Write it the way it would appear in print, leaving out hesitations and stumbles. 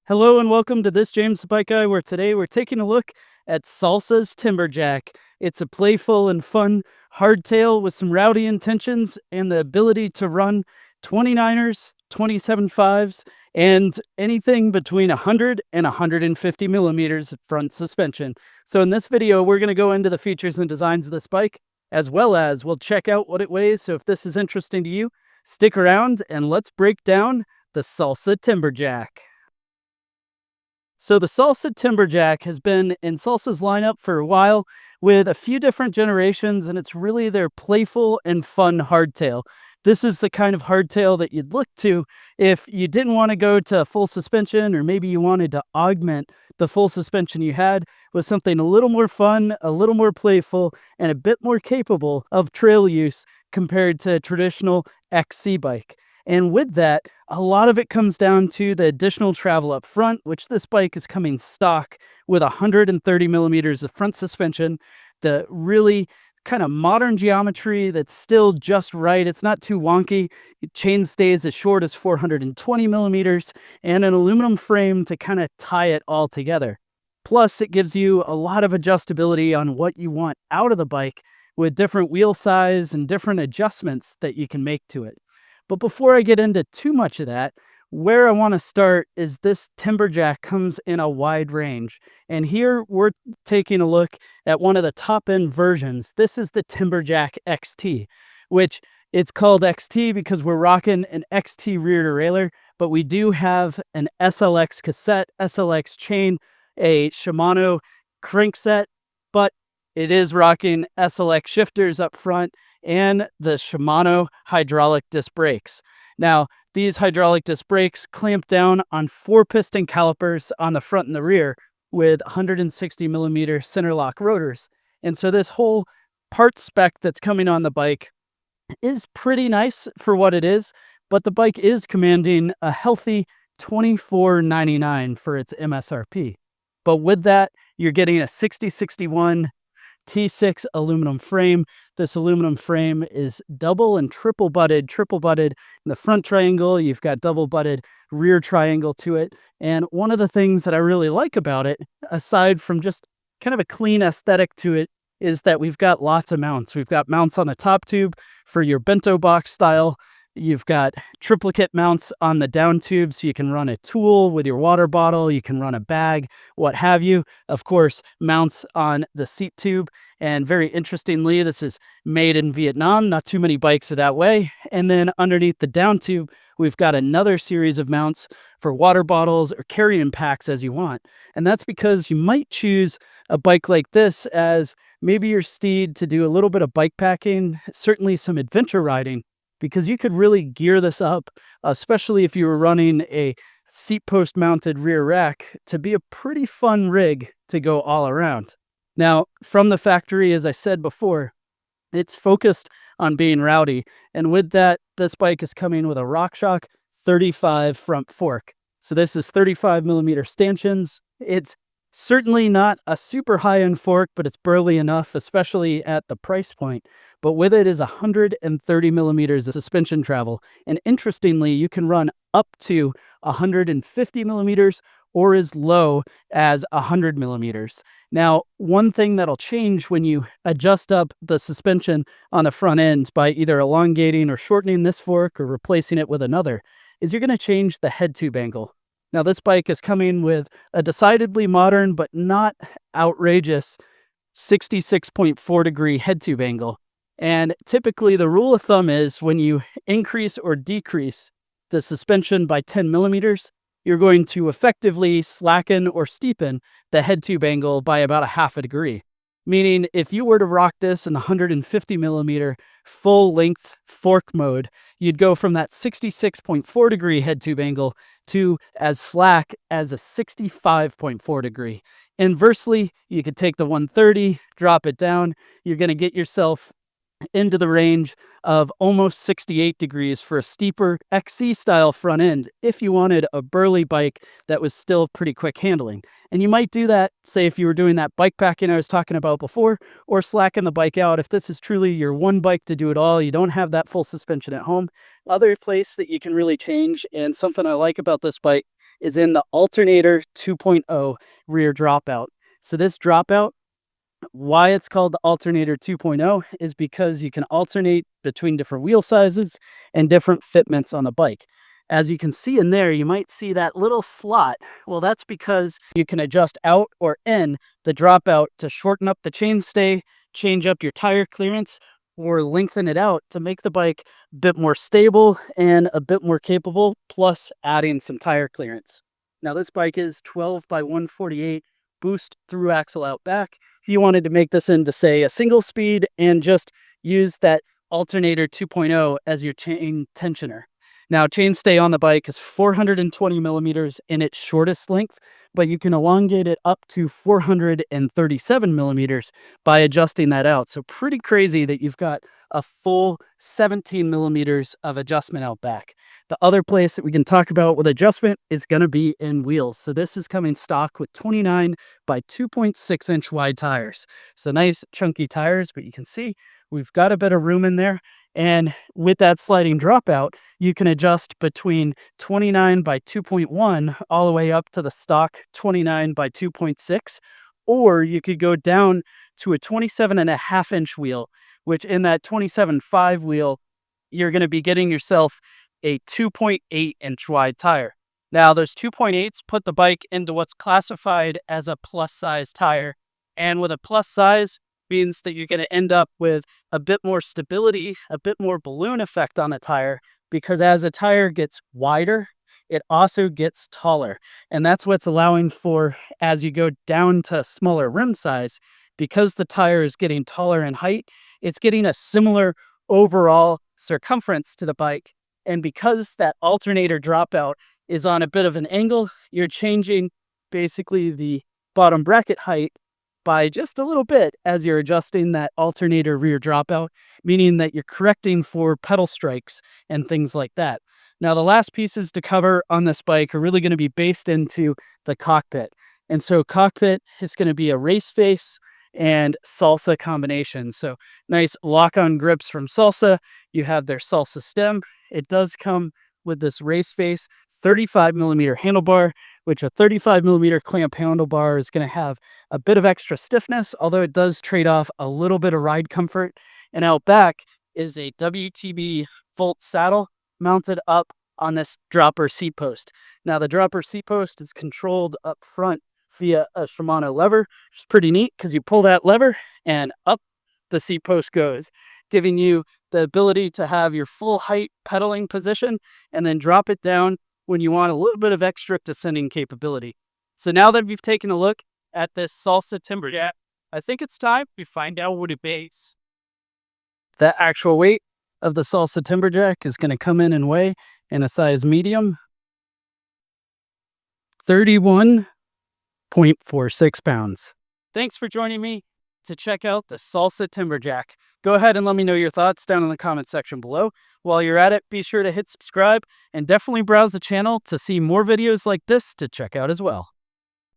Hello and welcome to this James the Bike Guy, where today we're taking a look at Salsa's Timberjack. It's a playful and fun hardtail with some rowdy intentions and the ability to run 29ers, 27.5s, and anything between 100 and 150 millimeters of front suspension. So in this video, we're going to go into the features and designs of this bike, as well as we'll check out what it weighs. So if this is interesting to you, stick around and let's break down the Salsa Timberjack. So the Salsa Timberjack has been in Salsa's lineup for a while with a few different generations, and it's really their playful and fun hardtail. This is the kind of hardtail that you'd look to if you didn't want to go to full suspension, or maybe you wanted to augment the full suspension you had with something a little more fun, a little more playful, and a bit more capable of trail use compared to a traditional XC bike. And with that, a lot of it comes down to the additional travel up front, which this bike is coming stock with 130 millimeters of front suspension, the really kind of modern geometry that's still just right. It's not too wonky. Chain stays as short as 420 millimeters, and an aluminum frame to kind of tie it all together. Plus, it gives you a lot of adjustability on what you want out of the bike with different wheel size and different adjustments that you can make to it. But before I get into too much of that, where I want to start is this Timberjack comes in a wide range. And here we're taking a look at one of the top end versions. This is the Timberjack XT, which it's called XT because we're rocking an XT rear derailleur, but we do have an SLX cassette, SLX chain, a Shimano crankset, but it is rocking SLX shifters up front and the Shimano hydraulic disc brakes. Now, these hydraulic disc brakes clamp down on 4-piston calipers on the front and the rear with 160 millimeter center lock rotors. And so this whole part spec that's coming on the bike is pretty nice for what it is, but the bike is commanding a healthy $24.99 for its MSRP. But with that, you're getting a 6061 T6 aluminum frame. This aluminum frame is double and triple butted. In the front triangle, you've got double butted rear triangle to it. And one of the things that I really like about it, aside from just kind of a clean aesthetic to it, is that we've got lots of mounts. We've got mounts on the top tube for your bento box style. You've got triplicate mounts on the down tube, so you can run a tool with your water bottle, you can run a bag, what have you. Of course, mounts on the seat tube. And very interestingly, this is made in Vietnam. Not too many bikes are that way. And then underneath the down tube, we've got another series of mounts for water bottles or carrying packs as you want. And that's because you might choose a bike like this as maybe your steed to do a little bit of bike packing, certainly some adventure riding, because you could really gear this up, especially if you were running a seat post mounted rear rack, to be a pretty fun rig to go all around. Now, from the factory, as I said before, it's focused on being rowdy. And with that, this bike is coming with a RockShox 35 front fork. So this is 35 millimeter stanchions. It's certainly not a super high-end fork, but it's burly enough, especially at the price point. But with it is 130 millimeters of suspension travel. And interestingly, you can run up to 150 millimeters or as low as 100 millimeters. Now, one thing that'll change when you adjust up the suspension on the front end by either elongating or shortening this fork or replacing it with another is you're going to change the head tube angle. Now, this bike is coming with a decidedly modern but not outrageous 66.4 degree head tube angle. And typically the rule of thumb is when you increase or decrease the suspension by 10 millimeters, you're going to effectively slacken or steepen the head tube angle by about a half a degree. Meaning if you were to rock this in the 150 millimeter full length fork mode, you'd go from that 66.4 degree head tube angle to as slack as a 65.4 degree. Inversely, you could take the 130, drop it down. You're going to get yourself into the range of almost 68 degrees for a steeper XC style front end if you wanted a burly bike that was still pretty quick handling. And you might do that, say if you were doing that bike packing I was talking about before, or slacking the bike out if this is truly your one bike to do it all, you don't have that full suspension at home. Other place that you can really change, and something I like about this bike, is in the alternator 2.0 rear dropout. So this dropout, why it's called the alternator 2.0 is because you can alternate between different wheel sizes and different fitments on the bike. As you can see in there, you might see that little slot. Well, that's because you can adjust out or in the dropout to shorten up the chainstay, change up your tire clearance, or lengthen it out to make the bike a bit more stable and a bit more capable, plus adding some tire clearance. Now, this bike is 12 by 148 boost through axle out back. If you wanted to make this into, say, a single speed and just use that alternator 2.0 as your chain tensioner. Now, chainstay on the bike is 420 millimeters in its shortest length, but you can elongate it up to 437 millimeters by adjusting that out. So pretty crazy that you've got a full 17 millimeters of adjustment out back. The other place that we can talk about with adjustment is going to be in wheels. So this is coming stock with 29 by 2.6 inch wide tires. So nice chunky tires, but you can see we've got a bit of room in there. And with that sliding dropout, you can adjust between 29 by 2.1 all the way up to the stock 29 by 2.6, or you could go down to a 27.5 inch wheel, which in that 27.5 wheel, you're going to be getting yourself a 2.8 inch wide tire. Now, those 2.8s put the bike into what's classified as a plus size tire. And with a plus size, means that you're going to end up with a bit more stability, a bit more balloon effect on a tire, because as a tire gets wider, it also gets taller. And that's what's allowing for, as you go down to smaller rim size, because the tire is getting taller in height, it's getting a similar overall circumference to the bike. And because that alternator dropout is on a bit of an angle, you're changing basically the bottom bracket height by just a little bit as you're adjusting that alternator rear dropout, meaning that you're correcting for pedal strikes and things like that. Now, the last pieces to cover on this bike are really going to be based into the cockpit. And so cockpit is going to be a race face and Salsa combination. So nice lock-on grips from Salsa. You have their Salsa stem. It does come with this race face 35 millimeter handlebar, which a 35 millimeter clamp handlebar is going to have a bit of extra stiffness, although it does trade off a little bit of ride comfort. And out back is a WTB Volt saddle mounted up on this dropper seat post. Now, the dropper seat post is controlled up front via a Shimano lever, which is pretty neat because you pull that lever and up the seat post goes, giving you the ability to have your full height pedaling position and then drop it down when you want a little bit of extra descending capability. So now that we've taken a look at this Salsa Timberjack, I think it's time we find out what it weighs. The actual weight of the Salsa Timberjack is going to come in and weigh in a size medium, 31.46 pounds. Thanks for joining me to check out the Salsa Timberjack. Go ahead and let me know your thoughts down in the comment section below. While you're at it, be sure to hit subscribe and definitely browse the channel to see more videos like this to check out as well.